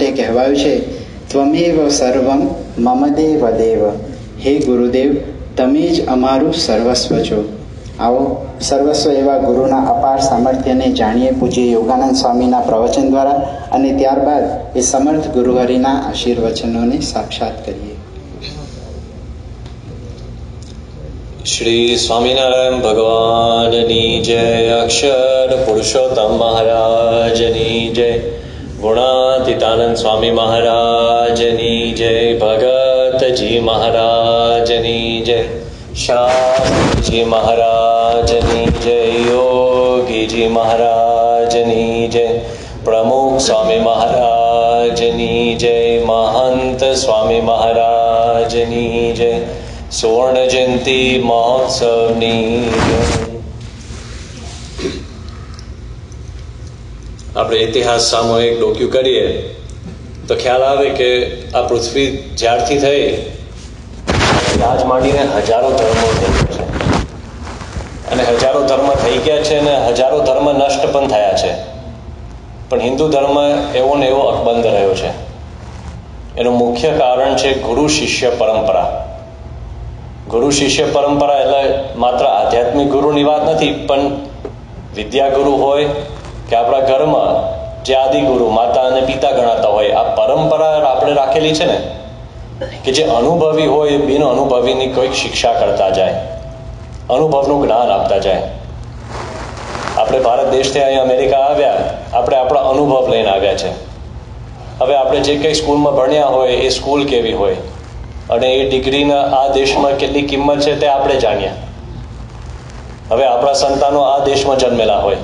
માટે કહેવાયું છે, ત્વમેવ સર્વમ મમ દેવ દેવ. હે ગુરુદેવ, તમે જ અમારું સર્વસ્વ છો. આવો સર્વસ્વ એવા ગુરુના અપાર સામર્થ્યને જાણીએ પૂજ્ય યોગાનંદ સ્વામીના પ્રવચન દ્વારા, અને ત્યારબાદ એ સમર્થ ગુરુહરિના આશીર્વચનોને સાક્ષાત કરીએ. શ્રી સ્વામિનારાયણ ભગવાનની જય. અક્ષર પુરુષોત્તમ મહારાજની જય. ગુણાતીતાનંદ સ્વામી મહારાજની જય. ભગતજી મહારાજની જય. શાસ્ત્રીજી મહારાજની જય. યોગીજી મહારાજની જય. પ્રમુખ સ્વામી મહારાજની જય. મહંત સ્વામી મહારાજની જય. સુવર્ણ જયંતિ મહોત્સવની જય. આપણે ઇતિહાસ સામૂહિક ડોક્યુ કરીએ તો ખ્યાલ આવે કે આ પૃથ્વી જ્યારથી થઈ આજ માંડીને હજારો ધર્મો થઈ ગયા છે, અને હજારો ધર્મ થઈ ગયા છે અને હજારો ધર્મ નષ્ટ પણ થયા છે. પણ હિન્દુ ધર્મ એવો ને એવો અકબંધ રહ્યો છે. એનું મુખ્ય કારણ છે ગુરુ શિષ્ય પરંપરા. ગુરુ શિષ્ય પરંપરા એટલે માત્ર આધ્યાત્મિક ગુરુની વાત નથી, પણ વિદ્યાગુરુ હોય કે આપણા ઘરમાં જે આદિગુરુ માતા અને પિતા ગણાતા હોય, આ પરંપરા આપણે રાખેલી છે ને, કે જે અનુભવી હોય એ બિન અનુભવીની કોઈક શિક્ષા કરતા જાય, અનુભવનું જ્ઞાન આપતા જાય. આપણે ભારત દેશથી અહીં અમેરિકા આવ્યા, આપણે આપણા અનુભવ લઈને આવ્યા છે. હવે આપણે જે કંઈ સ્કૂલમાં ભણ્યા હોય એ સ્કૂલ કેવી હોય અને એ ડિગ્રીના આ દેશમાં કેટલી કિંમત છે તે આપણે જાણ્યા. હવે આપણા સંતાનો આ દેશમાં જન્મેલા હોય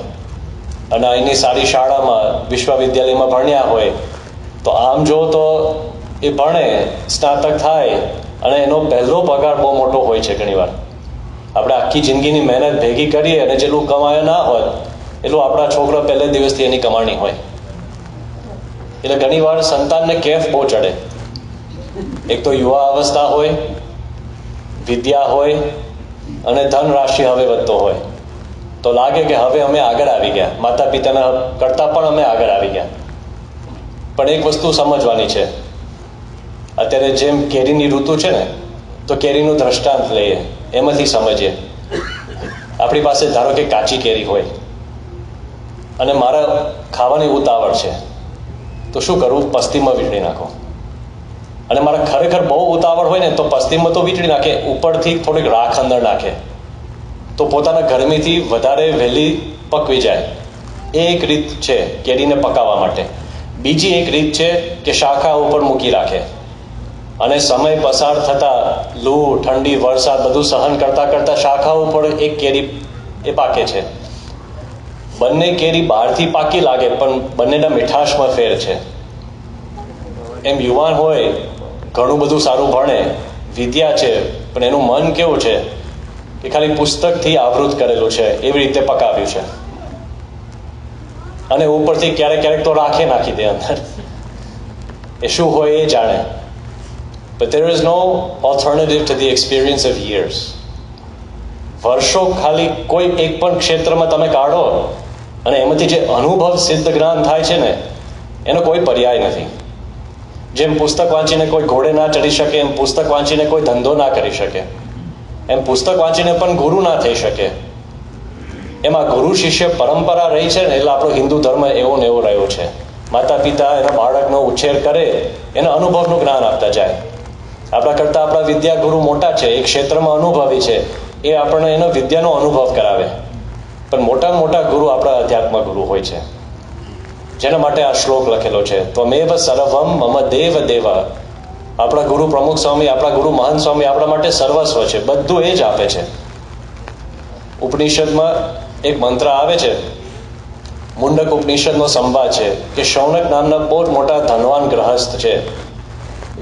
અને અહીંની સારી શાળામાં વિશ્વવિદ્યાલયમાં ભણ્યા હોય, તો આમ જો તો એ ભણે, સ્નાતક થાય અને એનો પહેલો પગાર બહુ મોટો હોય છે. ઘણીવાર આપણે આખી જિંદગીની મહેનત ભેગી કરીએ અને જેટલું કમાયો ના હોય એટલું આપણા છોકરા પહેલે દિવસથી એની કમાણી હોય. એટલે ઘણીવાર સંતાનને કેફ બહુ ચડે. એક તો યુવા અવસ્થા હોય, વિદ્યા હોય અને ધનરાશિ હવે વધતો હોય, તો લાગે કે હવે અમે આગળ આવી ગયા, માતા પિતાના કરતાં પણ અમે આગળ આવી ગયા. પણ એક વસ્તુ સમજવાની છે, અત્યારે જેમ કેરીની ઋતુ છે ને, તો કેરીનું દ્રષ્ટાંત લઈએ, એમાંથી સમજીએ. આપણી પાસે ધારો કે કાચી કેરી હોય અને મારા ખાવાની ઉતાવળ છે, તો શું કરવું? પસ્તીમાં વીંટળી નાખો. અને મારા ખરેખર બહુ ઉતાવળ હોય ને તો પસ્તીમાં તો વીંટળી નાખે, ઉપરથી થોડીક રાખ અંદર નાખે, તો પોતાના ગરમીથી વધારે વહેલી પકવી જાય. એ એક રીત છે કેરીને પકાવવા માટે. બીજી એક રીત છે કે શાખા ઉપર મૂકી રાખે અને સમય પસાર થતાં લૂ, ઠંડી, વરસાદ બધું સહન કરતાં કરતાં શાખા ઉપર એક કેરી એ પાકે છે. બંને કેરી બહારથી પાકી લાગે પણ બંનેના મીઠાશમાં ફેર છે. એમ યુવાન હોય, ઘણું બધું સારું ભણે, વિદ્યા છે, પણ એનું મન કેવું છે કે ખાલી પુસ્તકથી આવૃત કરેલું છે, એવી રીતે પકાવ્યું છે. અને ઉપરથી ક્યારેક ક્યારેક તો રાખે નાખી દે અંદર. એ શું હોય એ જાણે. But there is no alternative to the experience of years. વર્ષો ખાલી કોઈ એક પણ ક્ષેત્રમાં તમે કાઢો અને એમાંથી જે અનુભવ સિદ્ધ જ્ઞાન થાય છે ને, એનો કોઈ પર્યાય નથી. જેમ પુસ્તક વાંચીને કોઈ ઘોડે ના ચડી શકે, એમ પુસ્તક વાંચીને કોઈ ધંધો ના કરી શકે, એમ પુસ્તક વાંચીને પણ ગુરુ ના થઈ શકે. એમાં ગુરુ શિષ્ય પરંપરા રહી છે ને, એટલે આપણો હિન્દુ ધર્મ એવો ને એવો રહ્યો છે. માતા પિતા એના બાળકનો ઉછેર કરે, એને અનુભવનું જ્ઞાન આપતા જાય. આપણા કરતાં આપણા વિદ્યાગુરુ મોટા છે, એ ક્ષેત્રમાં અનુભવી છે, એ આપણને એનો વિદ્યાનો અનુભવ કરાવે. પણ મોટામાં મોટા ગુરુ આપણા અધ્યાત્મ ગુરુ હોય છે, જેના માટે આ શ્લોક લખેલો છે, ત્વમેવ સર્વમ મમ દેવ દેવ. આપણા ગુરુ પ્રમુખ સ્વામી, આપણા ગુરુ મહંત સ્વામી આપણા માટે સર્વસ્વ છે, બધું એ જ આપે છે. ઉપનિષદમાં એક મંત્ર આવે છે, મુંડક ઉપનિષદનો સંવાદ છે, કે શૌનક નામના બહુ જ મોટા ધનવાન ગ્રહસ્થ છે.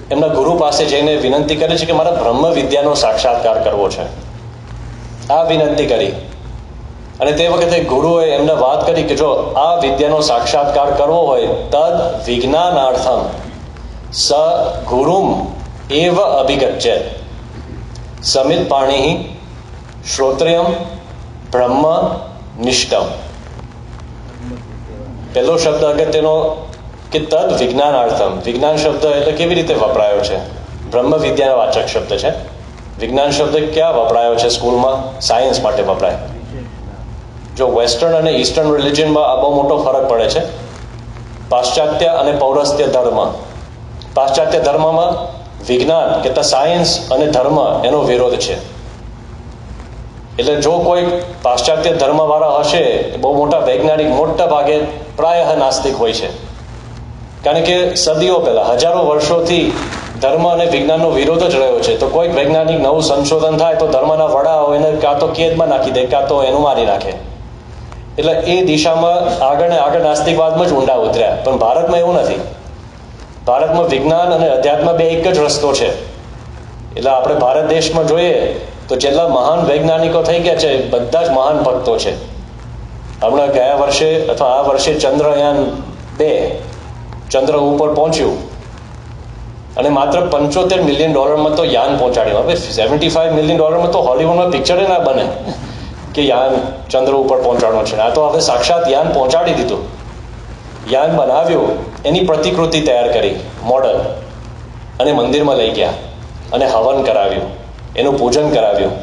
એમના ગુરુ પાસે જઈને વિનંતી કરે છે કે મારા બ્રહ્મ વિદ્યાનો સાક્ષાત્કાર કરવો છે. આ વિનંતી કરી અને તે વખતે ગુરુએ એમને વાત કરી કે જો આ વિદ્યાનો સાક્ષાત્કાર કરવો હોય, તદ વિજ્ઞાનાર્થમ સ ગુરુમ એવ અભિગચ્છેત સમિત પાણી શ્રોત્રિયમ બ્રહ્મ નિષ્ઠમ. પહેલો શબ્દ અગત્યનો કે તદ વિજ્ઞાનાર્થમ, વિજ્ઞાન શબ્દ એટલે કેવી રીતે વપરાયો છે? બ્રહ્મ વિદ્યાનો વાચક શબ્દ છે. વિજ્ઞાન શબ્દ ક્યાં વપરાયો છે? સ્કૂલમાં સાયન્સ માટે વપરાય. જો વેસ્ટર્ન અને ઈસ્ટર્ન રિલિજનમાં આ બહુ મોટો ફરક પડે છે. પાશ્ચાત્ય અને પૌરસ્ત્ય ધર્મ. પાશ્ચાત્ય ધર્મમાં વિજ્ઞાન કે સાયન્સ અને ધર્મ એનો વિરોધ છે. એટલે જો કોઈ પાશ્ચાત્ય ધર્મવાળા હશે, બહુ મોટા વૈજ્ઞાનિક, મોટા ભાગે પ્રાયઃ નાસ્તિક હોય છે. કારણ કે સદીઓ પહેલા, હજારો વર્ષોથી ધર્મ અને વિજ્ઞાનનો વિરોધ જ રહ્યો છે. તો કોઈક વૈજ્ઞાનિક નવું સંશોધન થાય તો ધર્મના વડાઓ એને કાં તો કેદમાં નાખી દે, કાં તો એનું મારી નાખે. એટલે એ દિશામાં આગળ ને આગળ નાસ્તિકવાદમાં જ ઊંડા ઉતર્યા. પણ ભારતમાં એવું નથી. ભારતમાં વિજ્ઞાન અને અધ્યાત્મ બે એક જ રસ્તો છે. એટલે આપણે ભારત દેશમાં જોઈએ તો જેટલા મહાન વૈજ્ઞાનિકો થઈ ગયા છે, બધા જ મહાન ભક્તો છે. હમણાં ગયા વર્ષે અથવા આ વર્ષે ચંદ્રયાન 2 ચંદ્ર ઉપર પહોંચ્યું અને માત્ર $75 મિલિયન તો યાન પહોંચાડ્યું. હવે $75 મિલિયન તો હોલિવૂડમાં પિક્ચર ના બને કે યાન ચંદ્ર ઉપર પહોંચાડવાનું છે. આ તો હવે સાક્ષાત યાન પહોંચાડી દીધું. યાન બનાવ્યું, એની પ્રતિકૃતિ તૈયાર કરી, મોડલ, અને મંદિરમાં લઈ ગયા અને હવન કરાવ્યું, એનું પૂજન કરાવ્યું.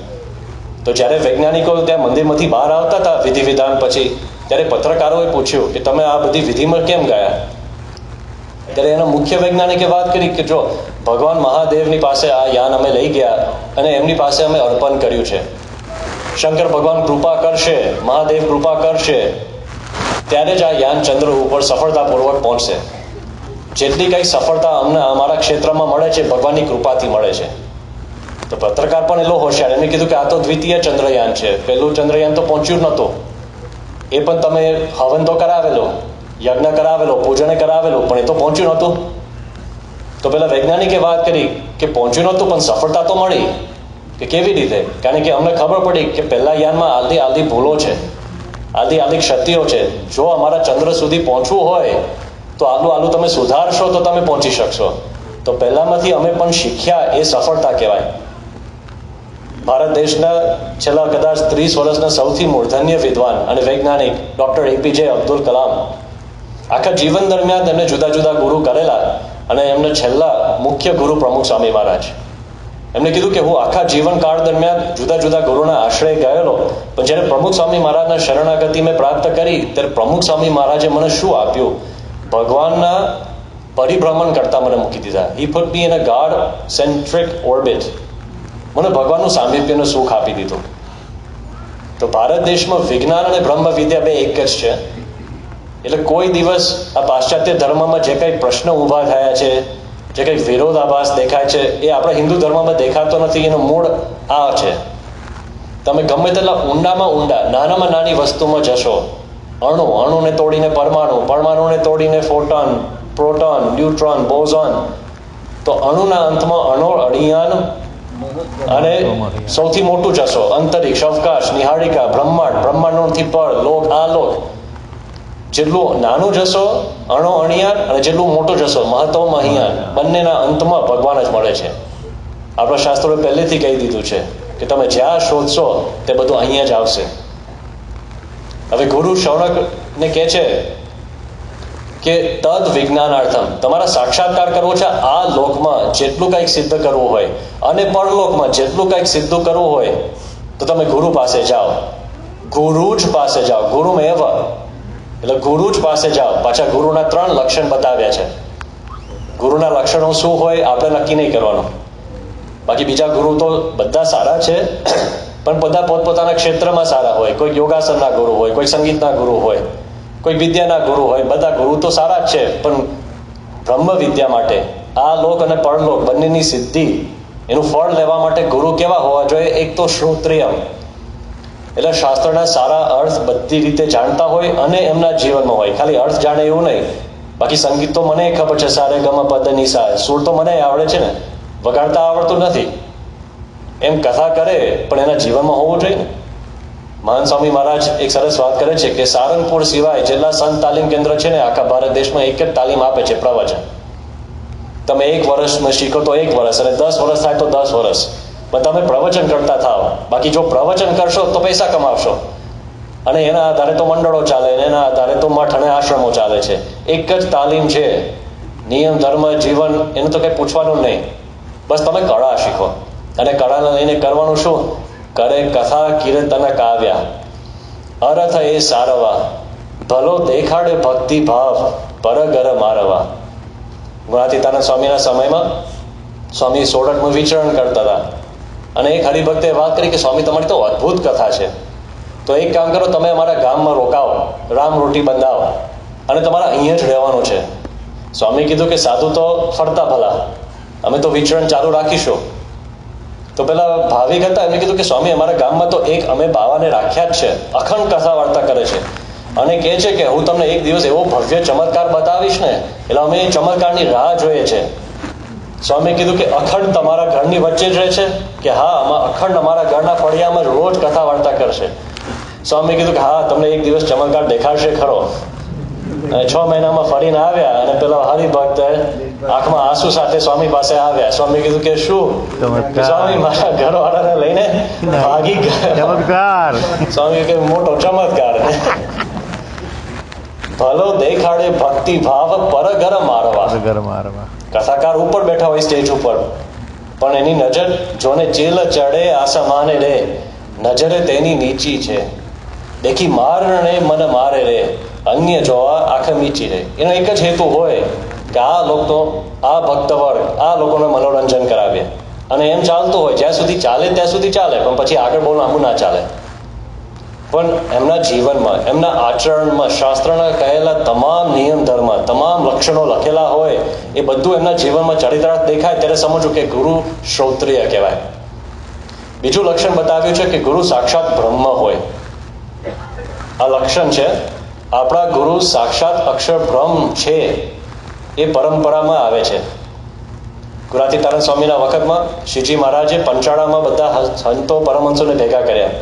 તો જ્યારે વૈજ્ઞાનિકો ત્યાં મંદિરમાંથી બહાર આવતા હતા વિધિ વિધાન પછી, ત્યારે પત્રકારોએ પૂછ્યું કે તમે આ બધી વિધિમાં કેમ ગયા? ત્યારે એના મુખ્ય વૈજ્ઞાનિકે વાત કરી કે જો ભગવાન મહાદેવની પાસે આ યાન અમે લઈ ગયા અને એમની પાસે અમે અર્પણ કર્યું છે. શંકર ભગવાન કૃપા કરશે, મહાદેવ કૃપા કરશે, ત્યારે જ આ યાન ચંદ્ર ઉપર સફળતાપૂર્વક પહોંચશે. જેટલી કંઈ સફળતા અમને અમારા ક્ષેત્રમાં મળે છે, ભગવાનની કૃપાથી મળે છે. તો પત્રકાર પણ એટલો હોશિયાર, એમને કીધું કે આ તો દ્વિતીય ચંદ્રયાન છે, પહેલું ચંદ્રયાન તો પહોંચ્યું જ નહોતું. એ પણ તમે હવન તો કરાવેલો, યજ્ઞ કરાવેલો, પૂજન કરાવેલું, પણ એ તો પહોંચ્યું નહોતું. તો પેલા વૈજ્ઞાનિકે વાત કરી કે પહોંચ્યું નહોતું પણ સફળતા તો મળી. કે કેવી રીતે? કારણ કે અમને ખબર પડી કે પહેલા યાનમાં આલ્દી ભૂલો છે, આલ્દી ક્ષતિઓ છે. જો અમારા ચંદ્ર સુધી પહોંચવું હોય તો આલું તમે સુધારશો તો તમે પહોંચી શકશો. તો પહેલામાંથી અમે પણ શીખ્યા, એ સફળતા કહેવાય. ભારત દેશના છેલ્લા કદાચ 30 વર્ષના સૌથી મૂર્ધન્ય વિદ્વાન અને વૈજ્ઞાનિક ડૉક્ટર APJ અબ્દુલ કલામ, આખા જીવન દરમિયાન એમને જુદા જુદા ગુરુ કરેલા અને એમને છેલ્લા મુખ્ય ગુરુ પ્રમુખ સ્વામી મહારાજ. એમને કીધું કે હું આખા જીવનકાળ દરમિયાન જુદા જુદા ગુરુના આશ્રય ગયેલો, પણ જ્યારે પ્રમુખ સ્વામી મહારાજના શરણાગતિ મેં પ્રાપ્ત કરી ત્યારે પ્રમુખ સ્વામી મહારાજે મને શું આપ્યું? ભગવાનના પરિભ્રમણ કરતા મને મૂકી દીધા. He put me in a God-centric orbit. મને ભગવાનનું સામિપ્યનું સુખ આપી દીધું. તો ભારત દેશમાં વિજ્ઞાન અને બ્રહ્મ વિદ્યા બે એક જ છે. એટલે કોઈ દિવસ આ પાશ્ચાત્ય ધર્મમાં જે કંઈ પ્રશ્ન ઊભા થયા છે, જે કંઈક વિરોધાભાસ દેખાય છે, એ આપણા હિન્દુ ધર્મમાં દેખાતો નથી. એનું મૂળ આ છે. તમે ગમે તેટલા ઊંડામાં ઊંડા, નાનામાં નાની વસ્તુમાં જશો, અણુને તોડીને પરમાણુ, પરમાણુને તોડીને ફોટોન, પ્રોટોન, ન્યુટ્રોન, બોઝોન, તો અણુના અંતમાં અણિયાન અને સૌથી મોટું જશો અંતરિક્ષ, અવકાશ, નિહાળિકા, બ્રહ્માંડ, બ્રહ્માંડોથી પર લોક, આ લોક. જેટલું નાનું જશો અણિયાન અને જેટલું મોટું જશો મહત્તમ મહિયાન, બંનેના અંતમાં ભગવાન જ મળે છે. આપણા શાસ્ત્રોએ પહેલેથી કહી દીધું છે કે તમે જ્યાં શોધશો તે બધું અહીંયા જ આવશે. હવે ગુરુ શૌનકને કહે છે કે તદ વિજ્ઞાનાર્થમ, તમારા સાક્ષાત્કાર કરવો છે આ લોકમાં જેટલું કંઈક સિદ્ધ કરવું હોય અને પરલોકમાં જેટલું કંઈક સિદ્ધ કરવું હોય તો તમે ગુરુ પાસે જાઓ. ગુરુ જ પાસે જાઓ, ગુરુમેવ, એટલે ગુરુ જ પાસે જાઓ. પાછા ગુરુના 3 લક્ષણ બતાવ્યા છે. ગુરુના લક્ષણો શું હોય આપણે નક્કી નહીં કરવાનું. બાકી બીજા ગુરુ તો બધા સારા છે, પણ બધા પોતપોતાના ક્ષેત્રમાં સારા હોય. કોઈ યોગાસનના ગુરુ હોય, કોઈ સંગીતના ગુરુ હોય, કોઈ વિદ્યાના ગુરુ હોય. બધા ગુરુ તો સારા જ છે, પણ બ્રહ્મ વિદ્યા માટે આ લોક અને પરલોક બંનેની સિદ્ધિ, એનું ફળ લેવા માટે ગુરુ કેવા હોવા જોઈએ? એક તો શ્રોત્રિયમ, એટલે શાસ્ત્રના સારા અર્થ બધી રીતે જાણતા હોય અને એમના જીવનમાં હોય. ખાલી અર્થ જાણે એવું નહીં. બાકી સંગીત તો મને ખબર છે, સારે ગમ પદ નિસા, સુર તો મને આવડે છે ને, વગાડતા આવડતું નથી. એમ કથા કરે પણ એના જીવનમાં હોવું જોઈએ ને. મહાન સ્વામી મહારાજ એક સરસ વાત કરે છે કે સારંગપુર સિવાય જેટલા સંત તાલીમ કેન્દ્ર છે ને આખા ભારત દેશમાં એક જ તાલીમ આપે છે, પ્રવચન. તમે 1 વર્ષમાં શીખો તો 1 વર્ષ, અને 10 વર્ષ થાય તો 10 વર્ષ, પણ તમે પ્રવચન કરતા થાવ. બાકી જો પ્રવચન કરશો તો પૈસા કમાવશો, અને એના આધારે તો મંડળો ચાલે, એના આધારે તો મઠ અને આશ્રમો ચાલે છે. એક જ તાલીમ છે, નિયમ ધર્મ જીવન, એનું તો કંઈ પૂછવાનું નહીં. બસ તમે કળા શીખો, અને કળાને લઈને કરવાનું શું? કરે કથા કીર્તન કાવ્યા, અરથ એ સારવા, ભલો દેખાડે ભક્તિ ભાવ, પરગર મારવા. ગુણાતીતાનંદ સ્વામીના સમયમાં સ્વામી સોરઠમાં વિચરણ કરતા હતા, અને એક હરિભક્તે વાત કરી કે સ્વામી તમારી તો અદ્ભુત કથા છે, તો એક કામ કરો, તમે અમારા ગામમાં રોકાવો, રામ રોટી બંધાવો, અને તમારે અહીંયા જ રહેવાનું છે. સ્વામી કીધું કે સાધુ તો ફરતા ભલા, અમે તો વિચરણ ચાલુ રાખીશું. તો પેલા ભાવિક હતા, એમને કીધું કે સ્વામી અમારા ગામમાં તો એક અમે બાવાને રાખ્યા જ છે, અખંડ કથા વાર્તા કરે છે, અને કહે છે કે હું તમને એક દિવસ એવો ભવ્ય ચમત્કાર બતાવીશ ને, એટલે અમે એ ચમત્કારની રાહ જોઈએ છે. સ્વામી કીધું કે અખંડ તમારા ઘરની વચ્ચે જ રહે છે? કે હા, અખંડ અમારા ઘરના ફળિયામાં જ રોજ કથા વાર્તા કરશે. સ્વામી કીધું કે હા, તમને એક દિવસ ચમત્કાર દેખાડશે ખરો. અને 6 મહિનામાં ફરીને આવ્યા, અને પેલા હરિભક્ત આંખમાં આંસુ સાથે સ્વામી પાસે આવ્યા. સ્વામી કીધું કે શું? સ્વામી મારા ઘરવાળાને લઈને ભાગી ગયા. સ્વામી કે મોટો ચમત્કાર. ભલો દેખાડે ભક્તિ ભાવ, પરગર મારવા. કથાકાર ઉપર બેઠા હોય સ્ટેજ ઉપર, પણ એની નજર જોને ચીલ ચડે આસમાને રે, નજરે તેની નીચી છે, દેખી મારણે મન મારે રે, અન્ય જોવા આંખ મીચી રહે. એનો એક જ હેતુ હોય કે આ લોકો, આ ભક્ત વર્ગ આ લોકોને મનોરંજન કરાવે, અને એમ ચાલતું હોય, જ્યાં સુધી ચાલે ત્યાં સુધી ચાલે, પણ પછી આગળ બહુ લાંબુ ના ચાલે. પણ એમના જીવનમાં, એમના આચરણમાં શાસ્ત્રના કહેલા તમામ નિયમ ધર્મ, તમામ લક્ષણો લખેલા હોય, એ બધું એમના જીવનમાં ચરિતાર્થ દેખાય ત્યારે સમજવું કે ગુરુ શ્રોત્રિય કહેવાય. બીજું લક્ષણ બતાવ્યું છે કે ગુરુ સાક્ષાત બ્રહ્મ હોય. આ લક્ષણ છે, આપણા ગુરુ સાક્ષાત અક્ષર બ્રહ્મ છે, એ પરંપરામાં આવે છે. ગુણાતીતાનંદ સ્વામીના વખતમાં શ્રીજી મહારાજે પંચાળામાં બધા સંતો પરમહંસોને ભેગા કર્યા.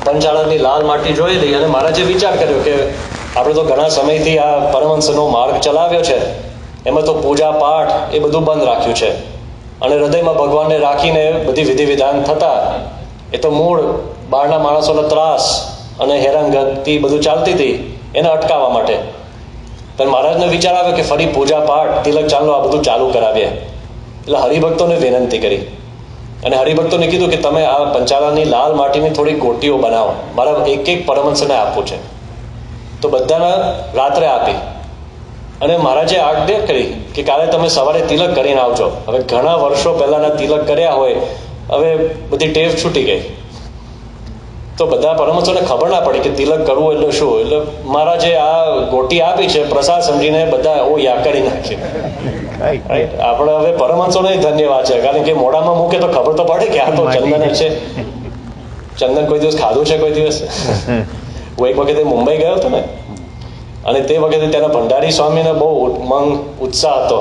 પંચાળાની લાલ માટી જોઈ રહી, અને મહારાજે વિચાર કર્યો કે આપણે તો ઘણા સમયથી આ પરમહંસનો માર્ગ ચલાવ્યો છે, એમાં તો પૂજા પાઠ એ બધું બંધ રાખ્યું છે, અને હૃદયમાં ભગવાનને રાખીને બધી વિધિ વિધાન થતા, એ તો મૂળ બહારના માણસોનો ત્રાસ અને હેરાનગતિ બધું ચાલતી હતી, એને અટકાવવા માટે. પણ મહારાજને વિચાર આવ્યો કે ફરી પૂજા પાઠ તિલક ચાંદલો આ બધું ચાલુ કરાવીએ. એટલે હરિભક્તોને વિનંતી કરી, અને હરિભક્તોને કીધું કે તમે આ પંચાળાની લાલ માટીની થોડી ગોટીઓ બનાવો, મારા એક એક પરમહંસને આપવું છે. તો બધાને રાત્રે આપી, અને મહારાજે આજ્ઞા કરી કે કાલે તમે સવારે તિલક કરીને આવજો. હવે ઘણા વર્ષો પહેલાના તિલક કર્યા હોય, હવે બધી ટેવ છૂટી ગઈ, તો બધા પરમહંસોને ખબર ના પડી કે તિલક કરવું એટલે શું. એટલે મહારાજે આ ગોટી આપી છે પ્રસાદ સમજીને બધા ઓ યા કરી નાખી. આપણે હવે પરમહંસોને ધન્યવાદ છે, કારણ કે મોઢામાં મૂકે તો ખબર તો પડે કે આ તો ચંદન છે. ચંદન કોઈ દિવસ ખાધું છે કોઈ દિવસ? હું એક વખતે મુંબઈ ગયો હતો ને, અને તે વખતે ત્યાંના ભંડારી સ્વામીને બહુ ઉમંગ ઉત્સાહ હતો,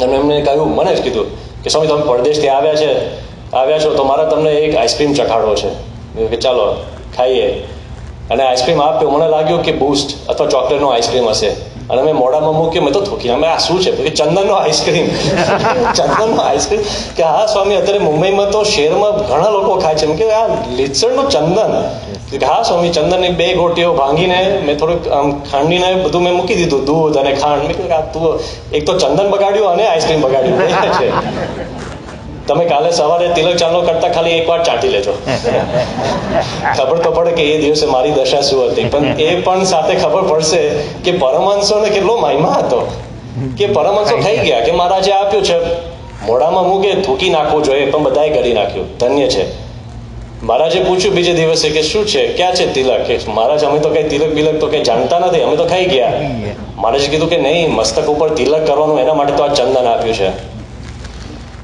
અને એમને કહ્યું, મને જ કીધું કે સ્વામી તમે પરદેશથી આવ્યા છો તો મારે તમને એક આઈસ્ક્રીમ ચખાડવો છે. કે ચાલો ખાઈએ. અને આઈસ્ક્રીમ આપ્યો, મને લાગ્યું કે બૂસ્ટ અથવા ચોકલેટનો આઈસ્ક્રીમ હશે, અને મેં મોઢામાં મૂક્યો, મેં તો થૂકી, અમે આ શું છે? ચંદનનો આઈસ્ક્રીમ. ચંદનનો આઈસ્ક્રીમ? કે હા સ્વામી, અત્યારે મુંબઈમાં તો શહેરમાં ઘણા લોકો ખાય છે. કે આ લીચડનું ચંદન? કે હા સ્વામી, ચંદનની 2 ગોટીઓ ભાંગીને મેં થોડુંક આમ ખાંડીને બધું મેં મૂકી દીધું, દૂધ અને ખાંડ. મેં કીધું તું એક તો ચંદન બગાડ્યું અને આઈસ્ક્રીમ બગાડ્યું છે. તમે કાલે સવારે તિલક ચાંદલો કરતા ખાલી એક વાર ચાટી લેજો, ખબર તો પડે કે એ દિવસે મારી દશા શું હતી. પણ એ પણ સાથે ખબર પડશે કે પરમહંસોને કેટલો મહિમા હતો, કે પરમહંસો થઈ ગયા કે મહારાજે આપ્યું છે, મોઢામાં મૂકે થૂકી નાખવું જોઈએ, પણ બધાએ કરી નાખ્યું, ધન્ય છે. મહારાજે પૂછ્યું બીજે દિવસે કે શું છે, ક્યાં છે તિલક? કે મહારાજ અમે તો કઈ તિલક બિલક તો કઈ જાણતા નથી, અમે તો ખાઈ ગયા. મહારાજે કીધું કે નહીં, મસ્તક ઉપર તિલક કરવાનું, એના માટે તો આ ચંદન આપ્યું છે.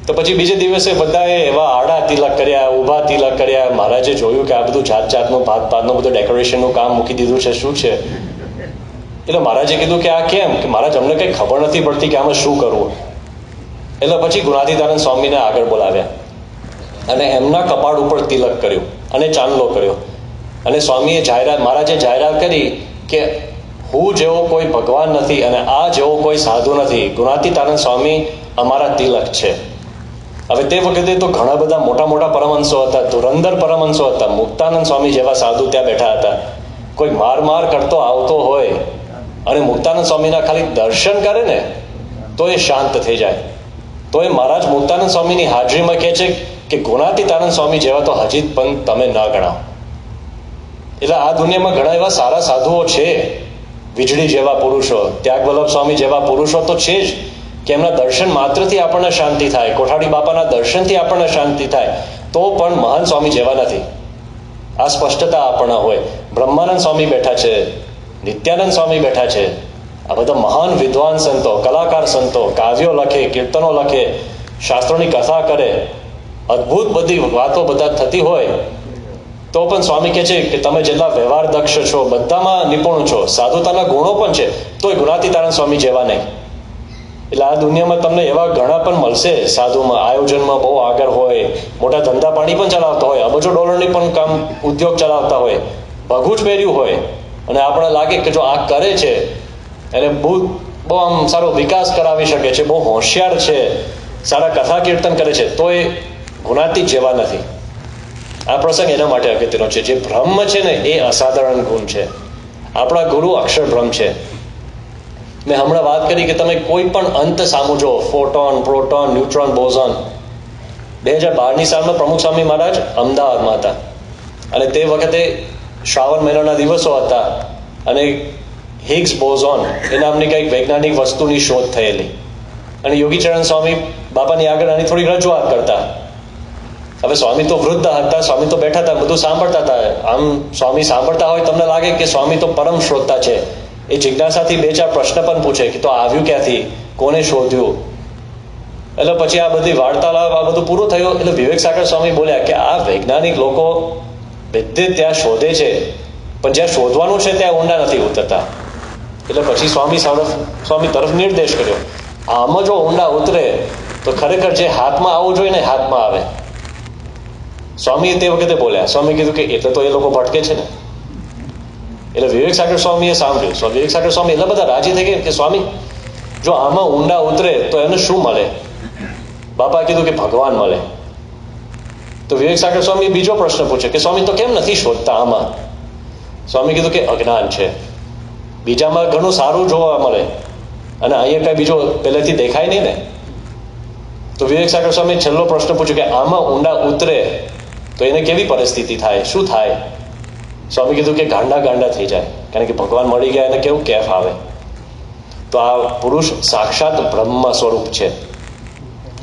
તો પછી બીજે દિવસે બધાએ એવા આડા તિલક કર્યા, ઊભા તિલક કર્યા. મહારાજે જોયું કે આ બધું જાત જાતનું ભાતનું બધું ડેકોરેશનનું કામ મૂકી દીધું છે, શું છે? એટલે મહારાજે કીધું કે આ કેમ? કે મહારાજ અમને કંઈ ખબર નથી પડતી કે આમાં શું કરવું. એટલે પછી ગુણાતીતાનંદ સ્વામીને આગળ બોલાવ્યા, અને એમના કપાળ ઉપર તિલક કર્યું અને ચાંદલો કર્યો. અને સ્વામીએ મહારાજે જાહેરાત કરી કે હું જેવો કોઈ ભગવાન નથી, અને આ જેવો કોઈ સાધુ નથી, ગુણાતીતાનંદ સ્વામી અમારા તિલક છે. હવે તે વખતે તો ઘણા બધા મોટા મોટા પરમહંસો હતા, ધુરંધર પરમહંસો હતા. મુક્તાનંદ સ્વામી જેવા સાધુ ત્યાં બેઠા હતા. કોઈ માર કરતો આવતો હોય અને મુક્તાનંદ સ્વામીના ખાલી દર્શન કરે ને તો એ શાંત થઈ જાય. તો એ મહારાજ મુક્તાનંદ સ્વામીની હાજરીમાં કહે છે કે ગુણાતીતાનંદ સ્વામી જેવા તો હજી પણ તમે ન ગણાવો. એટલે આ દુનિયામાં ઘણા એવા સારા સાધુઓ છે, વીજળી જેવા પુરુષો, ત્યાગ વલ્લભ સ્વામી જેવા પુરુષો તો છે જ, કે એમના દર્શન માત્રથી આપણને શાંતિ થાય, કોઠાડી બાપાના દર્શનથી આપણને શાંતિ થાય, તો પણ મહાન સ્વામી જેવા નથી. આ સ્પષ્ટતા આપણને હોય. બ્રહ્માનંદ સ્વામી બેઠા છે, નિત્યાનંદ સ્વામી બેઠા છે. આ બધા મહાન વિદ્વાન સંતો, કલાકાર સંતો, કાવ્યો લખે, કીર્તનો લખે, શાસ્ત્રોની કથા કરે, અદ્ભુત બધી વાતો બધા થતી હોય, તો પણ સ્વામી કહે છે કે તમે જેટલા વ્યવહાર દક્ષ છો, બધામાં નિપુણ છો, સાધુતાના ગુણો પણ છે, તોય ગુણાતીતાનંદ સ્વામી જેવા નહીં. એટલે આ દુનિયામાં તમને એવા ઘણા પણ મળશે સાધુમાં, આયોજનમાં બહુ આગળ હોય, મોટા ધંધા પાણી પણ ચલાવતા હોય, અબજો ડોલરની પણ કામ ઉદ્યોગ ચલાવતા હોય, ભગું જ પહેર્યું હોય, અને આપણને લાગે કે જો આ કરે છે એને બહુ આમ સારો વિકાસ કરાવી શકે છે, બહુ હોશિયાર છે, સારા કથા કીર્તન કરે છે, તો એ ગુણાતીત જેવા નથી. આ પ્રસંગ એના માટે અગત્યનો છે. જે બ્રહ્મ છે ને એ અસાધારણ ગુણ છે. આપણા ગુરુ અક્ષર બ્રહ્મ છે. મેં હમણાં વાત કરી કે તમે કોઈ પણ અંત સામું જો, ફોટોન, પ્રોટોન, ન્યુટ્રોન, બોઝોન. 2012ની સાલમાં પ્રમુખ સ્વામી મહારાજ અમદાવાદમાં હતા, અને તે વખતે શ્રાવણ મહિનાના દિવસો હતા, અને હિગ્સ બોઝોન એ નામની કંઈક વૈજ્ઞાનિક વસ્તુની શોધ થયેલી, અને યોગીચરણ સ્વામી બાપાની આગળ આની થોડી રજૂઆત કરતા. હવે સ્વામી તો વૃદ્ધ હતા, સ્વામી તો બેઠા હતા, બધું સાંભળતા હતા. આમ સ્વામી સાંભળતા હોય તમને લાગે કે સ્વામી તો પરમ શ્રોતા છે. એ જિજ્ઞાસાથી 2-4 પ્રશ્ન પણ પૂછે કે તો આવ્યું ક્યાંથી, કોને શોધ્યું. એટલે પછી આ બધી વાર્તાલાપ આ બધું પૂરું થયું. એટલે વિવેક સાગર સ્વામી બોલ્યા કે આ વૈજ્ઞાનિક લોકો બધે ત્યાં શોધે છે, પણ જ્યાં શોધવાનું છે ત્યાં ઊંડા નથી ઉતરતા. એટલે પછી સ્વામી તરફ નિર્દેશ કર્યો, આમાં જો ઊંડા ઉતરે તો ખરેખર જે હાથમાં આવવું જોઈએ ને હાથમાં આવે. સ્વામી તે વખતે બોલ્યા, સ્વામી કીધું કે એટલે તો એ લોકો ભટકે છે ને. એટલે વિવેક સાગર સ્વામીએ સાંભળ્યું. વિવેક સાગર સ્વામી એટલા બધા રાજી થઈ ગયા કે સ્વામી જો આમાં ઊંડા ઉતરે તો એને શું મળે. બાપા કીધું કે ભગવાન મળે. તો વિવેક સાગર સ્વામી બીજો પ્રશ્ન પૂછે કે સ્વામી તો કેમ નથી શોધતા આમાં. સ્વામી કીધું કે અજ્ઞાન છે, બીજામાં ઘણું સારું જોવા મળે, અને અહીંયા કઈ બીજો પહેલેથી દેખાય નહીં ને. તો વિવેક સાગર સ્વામી છેલ્લો પ્રશ્ન પૂછ્યો કે આમાં ઊંડા ઉતરે તો એને કેવી પરિસ્થિતિ થાય, શું થાય. સ્વામી કીધું કે ગાંડા થઈ જાય, કારણ કે ભગવાન મળી ગયા એને કેવું કેફ આવે. તો આ પુરુષ સાક્ષાત બ્રહ્મ સ્વરૂપ છે.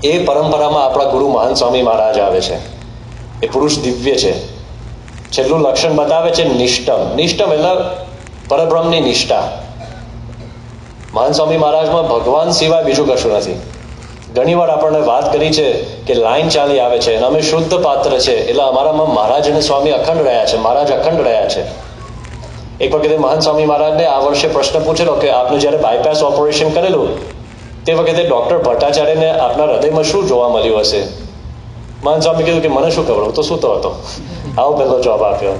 એ પરંપરામાં આપણા ગુરુ મહાન સ્વામી મહારાજ આવે છે. એ પુરુષ દિવ્ય છે. છેલ્લું લક્ષણ બતાવે છે નિષ્ઠમ. નિષ્ઠમ એટલે પરબ્રહ્મની નિષ્ઠા. મહાન સ્વામી મહારાજમાં ભગવાન સિવાય બીજું કશું નથી. ઘણી વાર આપણને વાત કરી છે કે લાઈન ચાલી આવે છે અને અમે શુદ્ધ પાત્ર છે, એટલે અમારામાં મહારાજ અને સ્વામી અખંડ રહ્યા છે, મહારાજ અખંડ રહ્યા છે. એક વખતે મહાન સ્વામી મહારાજને આ વર્ષે પ્રશ્ન પૂછેલો કે આપને જ્યારે બાયપાસ ઓપરેશન કરેલું તે વખતે ડૉક્ટર ભટ્ટાચાર્યને આપના હૃદયમાં શું જોવા મળ્યું હશે. મહાન સ્વામી કીધું કે મને શું ખબર, હું તો સૂતો હતો. આવો પહેલો જવાબ આપ્યો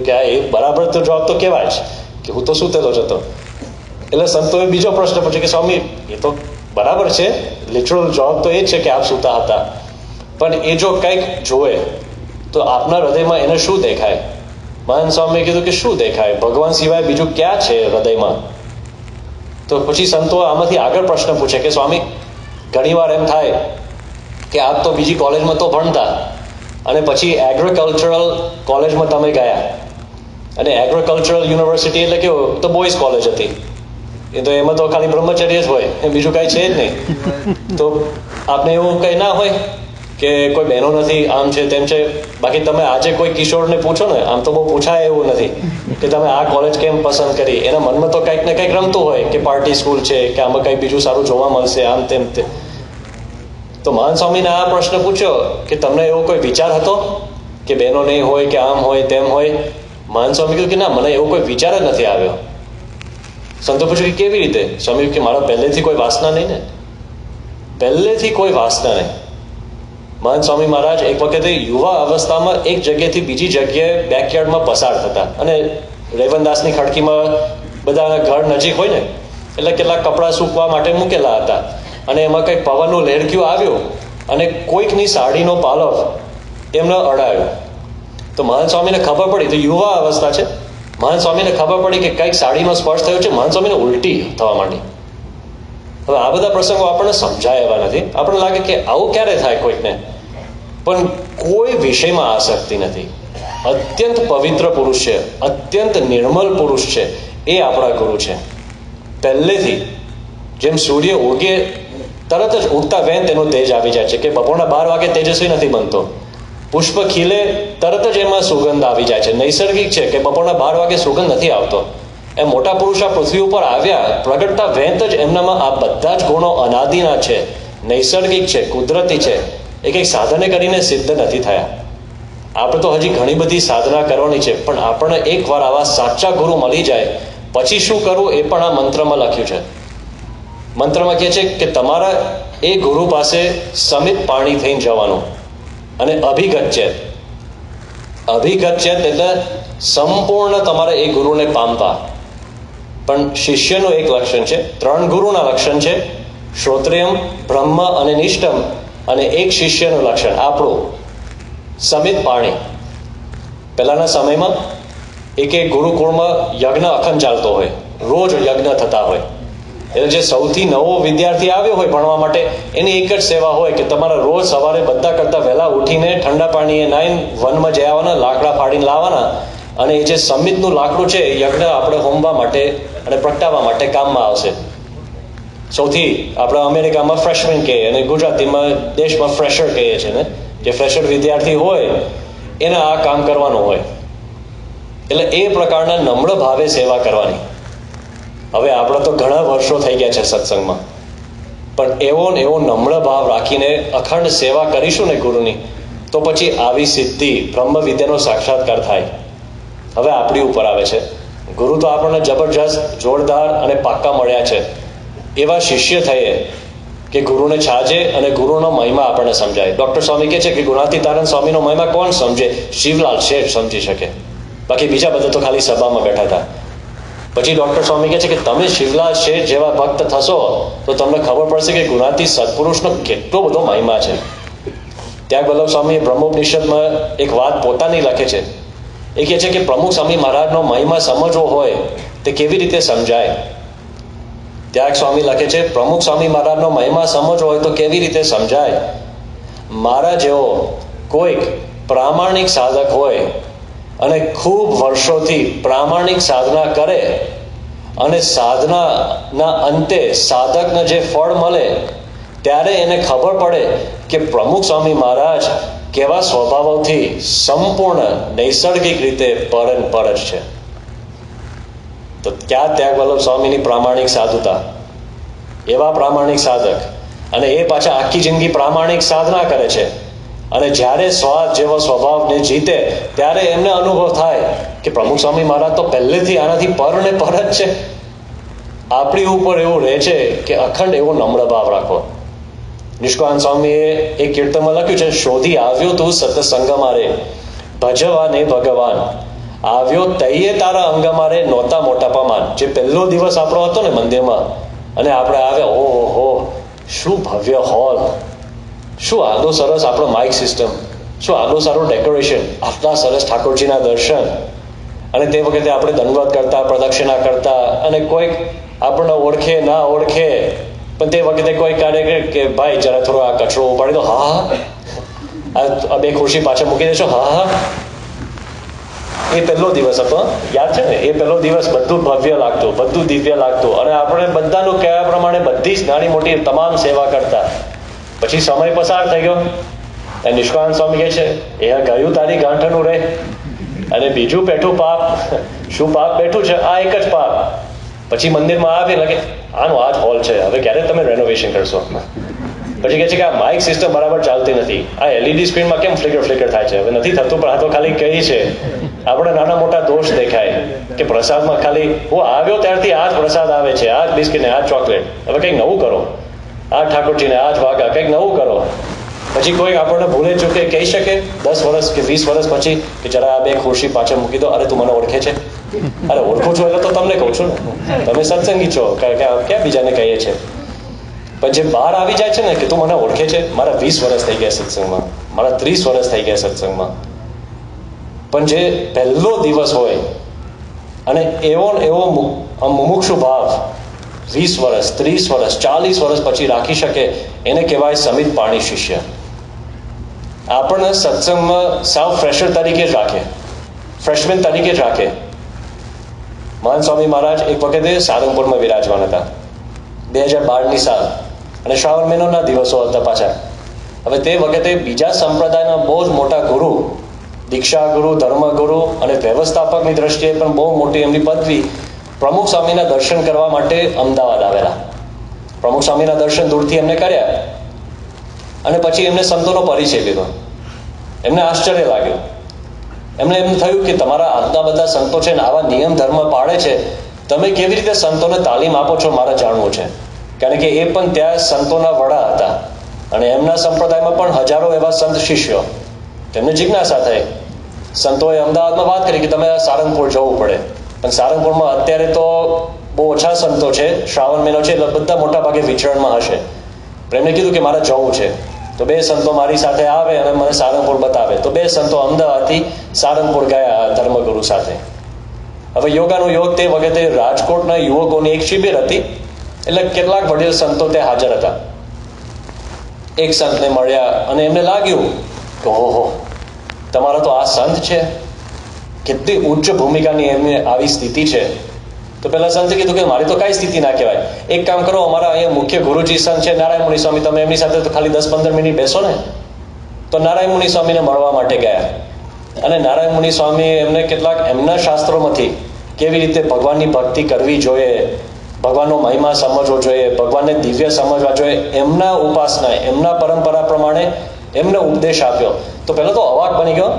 કે આ એ બરાબર તો જવાબ તો કહેવાય જ કે હું તો સૂતેલો જ હતો. એટલે સંતોએ બીજો પ્રશ્ન પૂછ્યો કે સ્વામી એ તો બરાબર છે, લિટરલ જવાબ તો એ જ છે કે આપ સૂતા હતા, પણ એ જો કંઈક જોવે તો આપના હૃદયમાં એને શું દેખાય. મહાન સ્વામીએ કીધું કે શું દેખાય, ભગવાન સિવાય બીજું ક્યાં છે હૃદયમાં. તો પછી સંતો આમાંથી આગળ પ્રશ્ન પૂછે કે સ્વામી ઘણીવાર એમ થાય કે આપ તો બીજી કોલેજમાં તો ભણતા અને પછી એગ્રીકલ્ચરલ કોલેજમાં તમે ગયા, અને એગ્રીકલ્ચરલ યુનિવર્સિટી એટલે કેવું તો બોયઝ કોલેજ હતી. એ તો એમાં તો ખાલી બ્રહ્મચર્ય જ હોય, બીજું કાંઈ છે જ નહીં. તો આપને એવું કંઈ ના હોય કે કોઈ બહેનો નથી, આમ છે તેમ છે. બાકી તમે આજે કોઈ કિશોરને પૂછો ને, આમ તો બહુ પૂછાય એવું નથી કે તમે આ કોલેજ કેમ પસંદ કરી. એના મનમાં તો કંઈક ને કંઈક રમતું હોય કે પાર્ટી સ્કૂલ છે કે આમાં કંઈક બીજું સારું જોવા મળશે, આમ તેમ તે. તો મહાન સ્વામીને આ પ્રશ્ન પૂછ્યો કે તમને એવો કોઈ વિચાર હતો કે બહેનો નહીં હોય કે આમ હોય તેમ હોય. મહાન સ્વામી કહ્યું કે ના, મને એવો કોઈ વિચાર જ નથી આવ્યો. સંતો પૂછ્યું કે કેવી રીતે. સ્વામી કે મારા પહેલેથી કોઈ વાસના નહીં ને, પહેલેથી કોઈ વાસના નહીં. મહાન સ્વામી મહારાજ એક વખતે યુવા અવસ્થામાં એક જગ્યાએથી બીજી જગ્યાએ બેકયાર્ડમાં પસાર થતા, અને રેવનદાસની ખડકીમાં બધા ઘર નજીક હોય ને એટલે કેટલાક કપડાં સૂકવા માટે મૂકેલા હતા, અને એમાં કંઈક પવનનું લહેરખ્યું આવ્યું અને કોઈકની સાડીનો પાલવ એમને અડાયો. તો મહંત સ્વામીને ખબર પડી, તો યુવા અવસ્થા છે, મહંત સ્વામીને ખબર પડી કે કંઈક સાડીમાં સ્પર્શ થયો છે. મહંત સ્વામીને ઉલટી થવા માંડી. હવે આ બધા પ્રસંગો આપણને સમજાય એવા નથી. આપણને લાગે કે આવું ક્યારે થાય કોઈકને, પણ કોઈ વિષયમાં આસક્તિ નથી. અત્યંત પવિત્ર પુરુષ છે, અત્યંત નિર્મલ પુરુષ છે, એ આપણા ગુરુ છે. પહેલેથી જેમ સૂર્ય ઉગે તરત જ ઉગતા વેન તેનો તેજ આવી જાય છે, કે બપોરના 12 વાગે તેજસ્વી નથી બનતો. પુષ્પ ખીલે તરત જ એમાં સુગંધ આવી જાય છે. નૈસર્ગિક છે કે બપોરના 12 વાગે સુગંધ નથી આવતો. એ મોટા પુરુષ આ પૃથ્વી ઉપર આવ્યા, પ્રગટતા વેંત જ એમનામાં આ બધા જ ગુણો અનાદિના છે, નૈસર્ગિક છે, કુદરતી છે. એ કંઈક સાધને કરીને સિદ્ધ નથી થયા. આપણે તો હજી ઘણી બધી સાધના કરવાની છે, પણ આપણને એકવાર આવા સાચા ગુરુ મળી જાય પછી શું કરવું એ પણ આ મંત્રમાં લખ્યું છે. મંત્રમાં કહે છે કે તમારા એ ગુરુ પાસે સમિત પાણી થઈને જવાનું. અને અભિગત છે, અભિગત છે એટલે સંપૂર્ણ તમારે એ ગુરુને પામવા. પણ શિષ્યનું એક લક્ષણ છે, 3 ગુરુના લક્ષણ છે, શ્રોત્રિયમ, બ્રહ્મ અને નિષ્ઠમ. અને એક શિષ્યનું લક્ષણ આપણું સમિત પાણી. પહેલાના સમયમાં એક ગુરુકુળમાં યજ્ઞ અખંડ ચાલતો હોય, રોજ યજ્ઞ થતા હોય. એટલે જે સૌથી નવો વિદ્યાર્થી આવ્યો હોય ભણવા માટે, એની એક જ સેવા હોય કે તમારે રોજ સવારે બધા કરતાં વહેલા ઉઠીને ઠંડા પાણીએ નાહીને વનમાં જઈ આવવાના, લાકડા ફાડીને લાવવાના, અને એ જે સમિતનું લાકડું છે યજ્ઞ આપણે હોમવા માટે અને પ્રગટાવવા માટે કામમાં આવશે. સૌથી આપણે અમેરિકામાં ફ્રેશમેન કહીએ અને ગુજરાતીમાં દેશમાં ફ્રેશર કહીએ છીએ ને. જે ફ્રેશર વિદ્યાર્થી હોય એને આ કામ કરવાનું હોય. એટલે એ પ્રકારના નમ્ર ભાવે સેવા કરવાની. હવે આપણે તો ઘણા વર્ષો થઈ ગયા છે સત્સંગમાં, પણ એવો ને એવો નમ્ર ભાવ રાખીને અખંડ સેવા કરીશું ને ગુરુની, તો પછી આવી સિદ્ધિ બ્રહ્મ વિદ્યાનો સાક્ષાત્કાર થાય. હવે આપણી ઉપર આવે છે. ગુરુ તો આપણને જબરજસ્ત, જોરદાર અને પાક્કા મળ્યા છે. એવા શિષ્ય થઈએ કે ગુરુને છાજે અને ગુરુનો મહિમા આપણને સમજાય. ડૉક્ટર સ્વામી કહે છે કે ગુણાતીતાનંદ સ્વામીનો મહિમા કોણ સમજે? શિવલાલ શેઠ સમજી શકે, બાકી બીજા બધા તો ખાલી સભામાં બેઠા હતા. પછી ડૉક્ટર સ્વામી કહે છે કે તમે શિવલાલ શેઠ જેવા ભક્ત થશો તો તમને ખબર પડશે કે ગુણાતી સત્પુરુષનો કેટલો બધો મહિમા છે. ત્યાગ વલ્લભ સ્વામી બ્રહ્મોપનિષદમાં એક વાત પોતાની લખે છે. એ કહે છે કે પ્રમુખ સ્વામી મહારાજનો મહિમા સમજવો હોય તે કેવી રીતે સમજાય? ત્યાગ સ્વામી લખે છે, પ્રમુખ સ્વામી મહારાજનો મહિમા સમજવો હોય તો કેવી રીતે સમજાય? મારા જેવો કોઈક પ્રામાણિક સાધક હોય અને ખૂબ વર્ષોથી પ્રામાણિક સાધના કરે અને સાધનાના અંતે સાધકને જે ફળ મળે ત્યારે એને ખબર પડે કે પ્રમુખ સ્વામી મહારાજ કેવા સ્વભાવથી સંપૂર્ણ નૈસર્ગિક રીતે પર જ છે. તો ક્યાં ત્યાગ વલ્લભ સ્વામીની પ્રામાણિક સાધુતા, એવા પ્રામાણિક સાધક, અને એ પાછા આખી જિંદગી પ્રામાણિક સાધના કરે છે. અને જ્યારે સ્વાદ જેવો સ્વભાવને જીતે ત્યારે એમને અનુભવ થાય કે પ્રમુખ સ્વામી મહારાજ તો પહેલેથી આનાથી પર ને પર જ છે. આપણી ઉપર એવું રહે છે કે અખંડ એવો નમ્ર ભાવ રાખો. નિષ્કાંત સ્વામીએ એક કીર્તનમાં લખ્યું છે, શોધી આવ્યો તું સત્સંગ મારે, ભજવા ને ભગવાન, આવ્યો તૈયે તારા અંગ મારે, નહોતા મોટા પમાન. જે પહેલો દિવસ આપણો હતો ને મંદિરમાં, અને આપણે આવ્યા, ઓહો શું ભવ્ય હોલ, શું આટલો સરસ આપણો માઇક સિસ્ટમ, શું આટલું સારું ડેકોરેશન, આટલા સરસ ઠાકોરજીના દર્શન. અને તે વખતે આપણે દંડવત કરતા, પ્રદક્ષિણા કરતા, અને કોઈક આપણને ઓળખે ના ઓળખે, પણ તે વખતે કોઈ કાઢે કે ભાઈ જરા થોડો આ કચરો ઉપાડી દો, હા આ 2 ખુરશી પાછળ મૂકી દેશો, હા. એ પહેલો દિવસ હતો, યાદ છે ને? એ પહેલો દિવસ બધું ભવ્ય લાગતું, બધું દિવ્ય લાગતું, અને આપણે બધાનું કહેવા પ્રમાણે બધી જ નાની મોટી તમામ સેવા કરતા. પછી સમય પસાર થઈ ગયો. નિષ્કાંત સ્વામી કહે છે, એ ગયું તારી ગાંઠનું રહે, અને બીજું બેઠું પાપ. શું પાપ બેઠું છે? આ એક જ પાપ. પછી મંદિરમાં આવે લાગે આનો આ જ હોલ છે, હવે ક્યારે તમે રેનોવેશન કરશો? પછી કહે છે કે આ માઇક સિસ્ટમ બરાબર ચાલતી નથી, આ એલઈડી સ્ક્રીનમાં કેમ ફ્લિકર થાય છે? હવે નથી થતું, પણ આ તો ખાલી કહી છે. આપણે નાના મોટા દોષ દેખાય કે પ્રસાદમાં ખાલી હું આવ્યો ત્યારથી આ જ પ્રસાદ આવે છે, આ જ બિસ્કિટ ને આ જ ચોકલેટ. હવે કંઈક નવું કરો, આ ઠાકોરજીને આ જ વાગા, કંઈક નવું કરો. પછી કોઈ આપણને ભૂલે ચૂકે કહી શકે 10 વર્ષ કે 20 વર્ષ પછી કે જરા આ 2 ખુરશી પાછળ મૂકી દો. અરે તું મને ઓળખે છે? અરે ઓળખું છું એટલે તો તમને કહું છું ને, તમે સત્સંગી છો, ક્યાં બીજાને કહીએ છીએ. પણ જે બહાર આવી જાય છે ને કે તું મને ઓળખે છે, મારા 20 વર્ષ થઈ ગયા સત્સંગમાં, મારા 30 વર્ષ થઈ ગયા સત્સંગમાં, પણ જે પહેલો દિવસ હોય અને એવો મુમુક્ષુ ભાવ 20 વર્ષ, 30 વર્ષ, 40 વર્ષ પછી રાખી શકે, એને કહેવાય સમિત પાણી શિષ્ય. આપણને સત્સંગમાં સાવ ફ્રેશર તરીકે જ રાખે, ફ્રેશમેન તરીકે જ રાખે. મહાન સ્વામી મહારાજ એક વખતે સારંગપુરમાં વિરાજમાન હતા, 2012ની સાલ, અને શ્રાવણ મહિનાના દિવસો હતા પાછા. હવે તે વખતે બીજા સંપ્રદાયના બહુ જ મોટા ગુરુ, દીક્ષા ગુરુ, ધર્મગુરુ અને વ્યવસ્થાપકની દ્રષ્ટિએ પણ બહુ મોટી એમની પદવી, પ્રમુખ સ્વામીના દર્શન કરવા માટે અમદાવાદ આવેલા. પ્રમુખ સ્વામીના દર્શન દૂરથી એમને કર્યા અને પછી એમને સંતોનો પરિચય લીધો. એમને આશ્ચર્ય લાગ્યું. એમને એમ થયું કે તમારા આટલા બધા સંતો છે ને આવા નિયમ ધર્મ પાળે છે, તમે કેવી રીતે સંતોને તાલીમ આપો છો, મારે જાણવું છે. કારણ કે એ પણ ત્યાં સંતોના વડા હતા અને એમના સંપ્રદાયમાં પણ હજારો એવા સંત શિષ્યો. તેમને જિજ્ઞાસા થઈ. સંતોએ અમદાવાદમાં વાત કરી કે તમે સારંગપુર જવું પડે, પણ સારંગપુરમાં અત્યારે તો બહુ ઓછા સંતો છે, શ્રાવણ મહિનો છે એટલે બધા મોટા ભાગે વિચરણમાં હશે. પણ એમને કીધું કે મારે જવું છે. તો 2 સંતો મારી સાથે આવે અને મને સારંગપુર બતાવે. તો 2 સંતો અમદાવાદથી સારંગપુર ગયા ધર્મગુરુ સાથે. હવે યોગાનો યોગ, તે વખતે રાજકોટના યુવકોની એક શિબિર હતી, એટલે કેટલાક વડીલ સંતો ત્યાં હાજર હતા. એક સંતને મળ્યા અને એમને લાગ્યું કે ઓહો, તમારા તો આ સંત છે, કેટલી ઉચ્ચ ભૂમિકાની એમની આવી સ્થિતિ છે. તો પેલા સંતે કીધું કે મારી તો કઈ સ્થિતિ ના કહેવાય. એક કામ કરો, અમારા અહીંયા મુખ્ય ગુરુજી સંત છે નારાયણ મુનિ સ્વામી, તમે એમની સાથે તો ખાલી 10-15 મિનિટ બેસો ને. તો નારાયણ મુનિ સ્વામીને મળવા માટે ગયા અને નારાયણ મુનિ સ્વામી એમને કેટલાક એમના શાસ્ત્રોમાંથી કેવી રીતે ભગવાનની ભક્તિ કરવી જોઈએ, ભગવાનનો મહિમા સમજવો જોઈએ, ભગવાનને દિવ્ય સમજવા જોઈએ, એમના ઉપાસના, એમના પરંપરા પ્રમાણે એમને ઉપદેશ આપ્યો. તો પહેલા તો અવાક બની ગયો.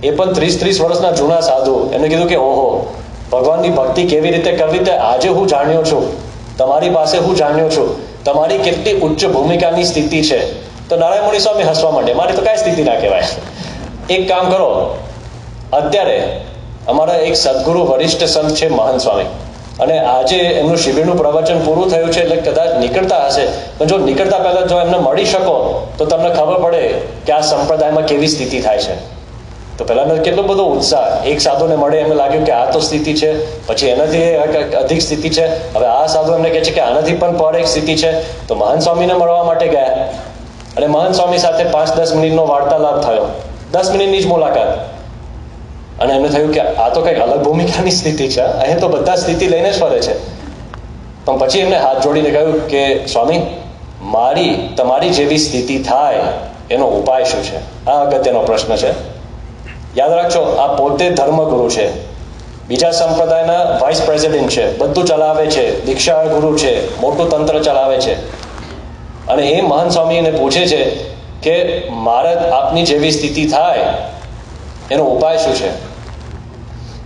એ પણ 30 વર્ષના જૂના સાધુ. એમને કીધું કે ઓહો, ભગવાનની ભક્તિ કેવી રીતે કરવી તે આજે હું જાણ્યો છું, તમારી પાસે હું જાણ્યો છું, તમારી કેટલી ઉચ્ચ ભૂમિકાની સ્થિતિ છે. તો નારાયણ મુનિ સ્વામી હસવા માંડે, મારી તો કાંઈ સ્થિતિ ના કહેવાય. એક કામ કરો, અત્યારે અમારા એક સદગુરુ વરિષ્ઠ સંત છે મહાન સ્વામી, અને આજે એમનું શિબિરનું પ્રવચન પૂરું થયું છે, એટલે કદાચ નીકળતા હશે, પણ જો નીકળતા પહેલા જો એમને મળી શકો તો તમને ખબર પડે કે આ સંપ્રદાયમાં કેવી સ્થિતિ થાય છે. તો પહેલાનો કેટલો બધો ઉત્સાહ. એક સાધુને મળે, એમને લાગ્યું કે આ તો સ્થિતિ છે, પછી એનાથી અધિક સ્થિતિ છે, હવે આ સાધુ એમને કહે છે કે આનાથી પણ પર એક સ્થિતિ છે. તો મહાન સ્વામીને મળવા માટે ગયા અને મહાન સ્વામી સાથે 5-10 મિનિટનો વાર્તાલાપ થયો, 10 મિનિટની જ મુલાકાત. અને એમને થયું કે આ તો કંઈક અલગ ભૂમિકાની સ્થિતિ છે, અહીં તો બધા સ્થિતિ લઈને જ ફરે છે. પણ પછી એમને હાથ જોડીને કહ્યું કે સ્વામી, મારી તમારી જેવી સ્થિતિ થાય એનો ઉપાય શું છે? આ અગત્યનો પ્રશ્ન છે. યાદ રાખજો, આ પોતે ધર્મગુરુ છે, બીજા સંપ્રદાયના વાઇસ પ્રેસિડેન્ટ છે, બધું ચલાવે છે, દીક્ષા ગુરુ છે, મોટું તંત્ર ચલાવે છે. અને એ મહાન સ્વામી એને પૂછે છે કે મારે આપની જેવી સ્થિતિ થાય એનો ઉપાય શું છે?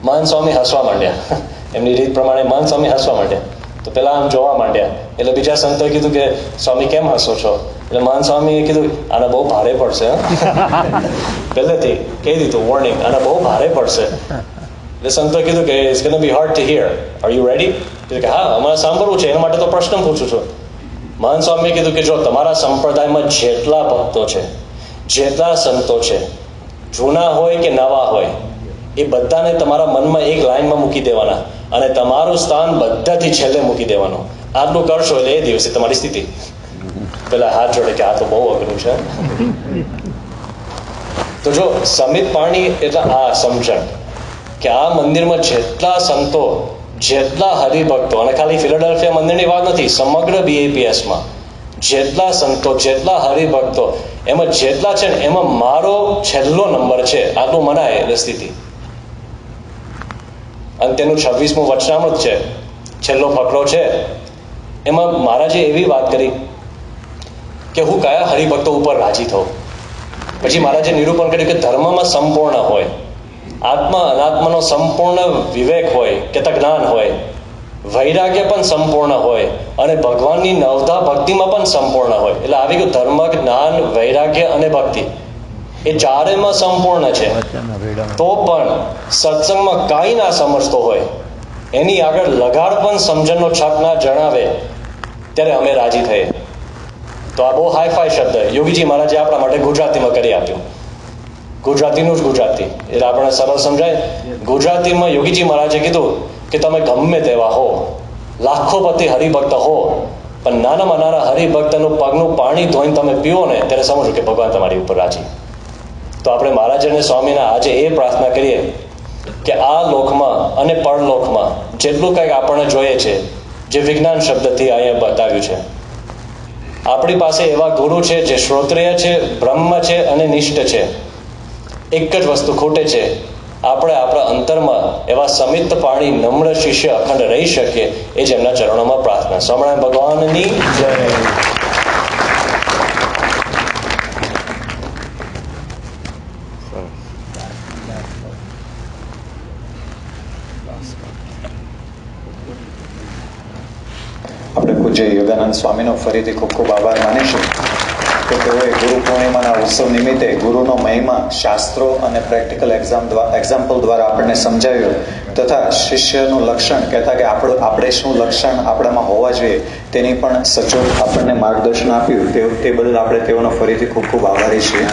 મહાન સ્વામી હસવા માંડ્યા. એમની રીત પ્રમાણે મહાન સ્વામી હસવા માંડ્યા. તો પેલા આમ જોવા માંડ્યા, એટલે બીજા સંતોએ કીધું કે સ્વામી કેમ હસો છો? એટલે મહાન સ્વામીએ કીધું આને બહુ ભારે પડશે. પહેલેથી કહી દીધું વોર્નિંગ, આને બહુ ભારે પડશે. એટલે સંતોએ કીધું કે it's gonna be hard to hear, are you ready? કીધું કે હા, અમારે સાંભળવું છે, એના માટે તો પ્રશ્ન પૂછું છું. મહાન સ્વામીએ કીધું કે જો તમારા સંપ્રદાયમાં જેટલા ભક્તો છે, જેટલા સંતો છે, જૂના હોય કે નવા હોય, એ બધાને તમારા મનમાં એક લાઈનમાં મૂકી દેવાના અને તમારું સ્થાન બધાથી છેલ્લે મૂકી દેવાનું. આટલું કરશો એટલે એ દિવસે તમારી સ્થિતિ. પેલા હાથ જોડે કે આ તો બહુ અઘરું છે. તો જો સમિત પાણી એટલે આ સમજણ કે આ મંદિરમાં જેટલા સંતો, જેટલા હરિભક્તો, અને ખાલી ફિલાડેલ્ફિયા મંદિરની વાત નથી, સમગ્ર BAPSમાં જેટલા સંતો, જેટલા હરિભક્તો, એમાં જેટલા છે ને એમાં મારો છેલ્લો નંબર છે, આટલું મનાય એટલે સ્થિતિ. અને તેનું 26મું વચનામૃત છે, છેલ્લો ફકરો છે. એમાં મહારાજે એવી વાત કરી કે હું કયા હરિભક્તો ઉપર રાજી થઉં. પછી મહારાજે નિરૂપણ કર્યું કે ધર્મમાં સંપૂર્ણ હોય, આત્મા અનાત્માનો સંપૂર્ણ વિવેક હોય કે જ્ઞાન હોય, વૈરાગ્ય પણ સંપૂર્ણ હોય અને ભગવાનની નવધા ભક્તિમાં પણ સંપૂર્ણ હોય. એટલે આવી ગયું ધર્મ, જ્ઞાન, વૈરાગ્ય અને ભક્તિ, એ ચારેયમાં સંપૂર્ણ છે. તો પણ સત્સંગમાં કાંઈ ના સમજતો હોય, એની આગળ લગાડ પણ સમજણનો છક ના જણાવે, ત્યારે અમે રાજી થઈએ. તો આ બહુ હાઈફાઈ શબ્દ યોગીજી મહારાજે આપણા માટે ગુજરાતીમાં કરી આપ્યું. ગુજરાતીનું જ ગુજરાતી એટલે આપણને સરળ સમજાય. ગુજરાતીમાં યોગીજી મહારાજે કીધું કે તમે ગમે તેવા હો, લાખોપતિ હરિભક્ત હો, પણ નાનામાં નાના હરિભક્તનું પગનું પાણી ધોઈને તમે પીવો ને ત્યારે સમજો કે ભગવાન તમારી ઉપર રાજી. તો આપણે મહારાજ અને સ્વામીના આજે એ પ્રાર્થના કરીએ કે આ લોકમાં અને પરલોકમાં જેટલું કંઈક આપણને જોઈએ છે, જે વિજ્ઞાન શબ્દથી અહીંયા બતાવ્યું છે, આપણી પાસે એવા ગુરુ છે જે શ્રોત્રિય છે, બ્રહ્મ છે અને નિષ્ઠ છે. એક જ વસ્તુ ખૂટે છે, આપણે આપણા અંતરમાં એવા સમિત પાણી નમ્ર શિષ્ય અખંડ રહી શકીએ. એ જ એમના ચરણોમાં પ્રાર્થના. સ્વામિનારાયણ ભગવાનની જય. આપણે પૂજ્ય યોગાનંદ સ્વામીનો ફરીથી ખૂબ ખૂબ આભાર માનીશું કે તેઓએ ગુરુ પૂર્ણિમાના ઉત્સવ નિમિત્તે ગુરુનો મહિમા શાસ્ત્રો અને પ્રેક્ટિકલ એક્ઝામ્પલ દ્વારા આપણને સમજાવ્યું, તથા શિષ્યનું લક્ષણ કહેતા કે આપણે શું લક્ષણ આપણામાં હોવા જોઈએ તેની પણ સચોટ આપણને માર્ગદર્શન આપ્યું. તે બદલ આપણે તેઓનો ફરીથી ખૂબ ખૂબ આભારી છીએ.